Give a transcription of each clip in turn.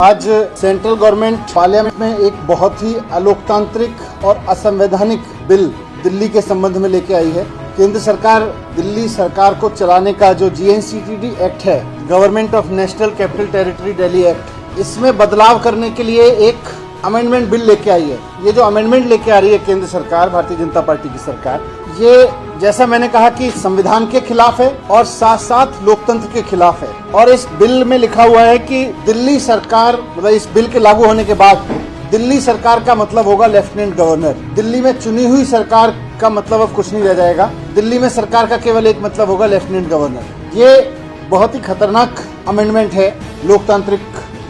आज central government parliament में एक बहुत ही अलोकतांत्रिक और असंवैधानिक बिल दिल्ली के संबंध में लेके आई है। केंद्र सरकार दिल्ली सरकार को चलाने का जो GNCTD एक्ट है, government of national capital territory Delhi act, इसमें बदलाव करने के लिए एक अमेंडमेंट बिल लेके आई है। ये जो अमेंडमेंट लेके आ रही है केंद्र सरकार, भारतीय जनता पार्टी की सरकार, ये जैसा मैंने कहा कि संविधान के खिलाफ है और साथ साथ लोकतंत्र के खिलाफ है। और इस बिल में लिखा हुआ है कि दिल्ली सरकार, मतलब इस बिल के लागू होने के बाद दिल्ली सरकार का मतलब होगा लेफ्टिनेंट गवर्नर। दिल्ली में चुनी हुई सरकार का मतलब अब कुछ नहीं रह जाएगा। दिल्ली में सरकार का केवल एक मतलब होगा, लेफ्टिनेंट गवर्नर। ये बहुत ही खतरनाक अमेंडमेंट है, लोकतांत्रिक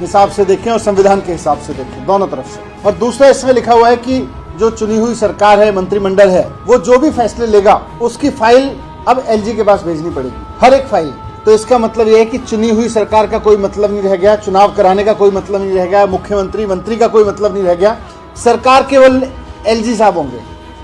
हिसाब से देखें और संविधान के हिसाब से देखें, दोनों तरफ से। और दूसरा इसमें लिखा हुआ है कि जो चुनी हुई सरकार है, मंत्रिमंडल है, वो जो भी फैसले लेगा उसकी फाइल अब LG के पास भेजनी पड़ेगी, हर एक फाइल। तो इसका मतलब ये है कि चुनी हुई सरकार का कोई मतलब नहीं रह गया, चुनाव कराने का कोई मतलब नहीं रह गया, मुख्यमंत्री मंत्री का कोई मतलब नहीं रह गया, सरकार केवल LG साहब होंगे।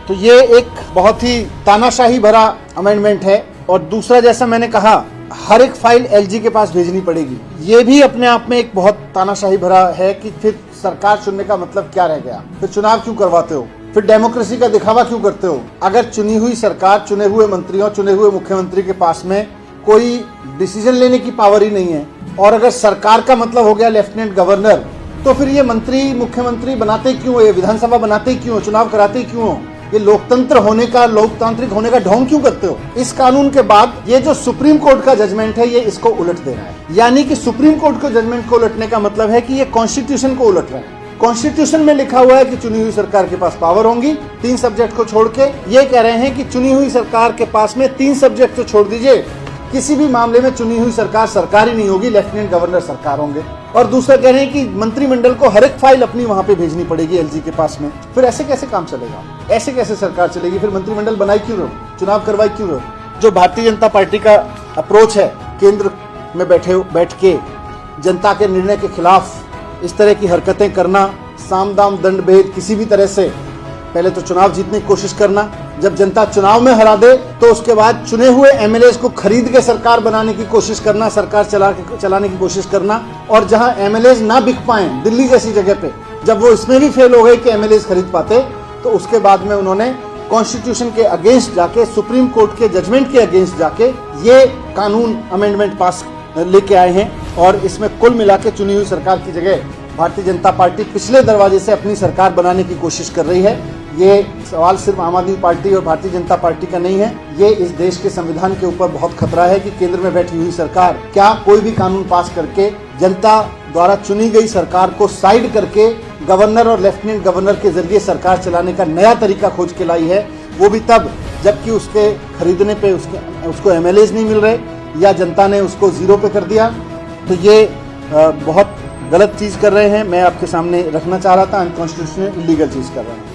तो ये एक बहुत ही तानाशाही भरा अमेंडमेंट है। और दूसरा, जैसा मैंने कहा, हर एक फाइल LG के पास भेजनी पड़ेगी। ये भी अपने आप में एक बहुत तानाशाही भरा है कि फिर सरकार चुनने का मतलब क्या रह गया, फिर चुनाव क्यों करवाते हो, फिर डेमोक्रेसी का दिखावा क्यों करते हो। अगर चुनी हुई सरकार, चुने हुए मंत्रियों, चुने हुए मुख्यमंत्री के पास में कोई डिसीजन लेने की पावर ही नहीं है, और अगर सरकार का मतलब हो गया लेफ्टिनेंट गवर्नर, तो फिर ये मंत्री मुख्यमंत्री बनाते क्यों, ये विधानसभा बनाते क्यों, चुनाव कराते क्यों, ये लोकतंत्र होने का, लोकतांत्रिक होने का ढोंग क्यों करते हो। इस कानून के बाद ये जो सुप्रीम कोर्ट का जजमेंट है, ये इसको उलट दे रहा है। यानी कि सुप्रीम कोर्ट के जजमेंट को उलटने का मतलब है कि ये कॉन्स्टिट्यूशन को उलट रहा है। कॉन्स्टिट्यूशन में लिखा हुआ है कि चुनी हुई सरकार के पास पावर होंगी 3 सब्जेक्ट को छोड़ के। ये कह रहे हैं कि चुनी हुई सरकार के पास में 3 सब्जेक्ट तो छोड़ दीजिए, किसी भी मामले में चुनी हुई सरकार सरकार ही नहीं होगी, लेफ्टिनेंट गवर्नर सरकार होंगे। और दूसरा कह रहे हैं कि मंत्रिमंडल को हर एक फाइल अपनी वहां पे भेजनी पड़ेगी LG के पास में। फिर ऐसे कैसे काम चलेगा, ऐसे कैसे सरकार चलेगी, फिर मंत्रिमंडल बनाई क्यों रहो, चुनाव करवाई क्यों रहो। जो भारतीय जनता पार्टी का अप्रोच है, केंद्र में बैठ के जनता के निर्णय के खिलाफ इस तरह की हरकतें करना, साम दाम दंड भेद, किसी भी तरह से पहले तो चुनाव जीतने की कोशिश करना, जब जनता चुनाव में हरा दे तो उसके बाद चुने हुए MLAs को खरीद के सरकार बनाने की कोशिश करना, सरकार चलाने की कोशिश करना। और जहां MLAs ना बिक पाए, दिल्ली जैसी जगह पे, जब वो इसमें भी फेल हो गए कि MLAs खरीद पाते, तो उसके बाद में उन्होंने कॉन्स्टिट्यूशन के अगेंस्ट जाके, सुप्रीम कोर्ट के जजमेंट के अगेंस्ट जाके ये कानून अमेंडमेंट पास लेके आए हैं। और इसमें कुल मिला के चुनी हुई सरकार की जगह भारतीय जनता पार्टी पिछले दरवाजे से अपनी सरकार बनाने की कोशिश कर रही है। ये सवाल सिर्फ आम आदमी पार्टी और भारतीय जनता पार्टी का नहीं है, ये इस देश के संविधान के ऊपर बहुत खतरा है कि केंद्र में बैठी हुई सरकार क्या कोई भी कानून पास करके जनता द्वारा चुनी गई सरकार को साइड करके गवर्नर और लेफ्टिनेंट गवर्नर के जरिए सरकार चलाने का नया तरीका खोज के लाई है, वो भी तब जबकि उसके खरीदने पे उसको MLAs नहीं मिल रहे या जनता ने उसको 0 पे कर दिया। तो ये बहुत गलत चीज कर रहे हैं। मैं आपके सामने रखना चाह रहा था, अनकॉन्स्टिट्यूशनल इलीगल चीज कर रहे हैं।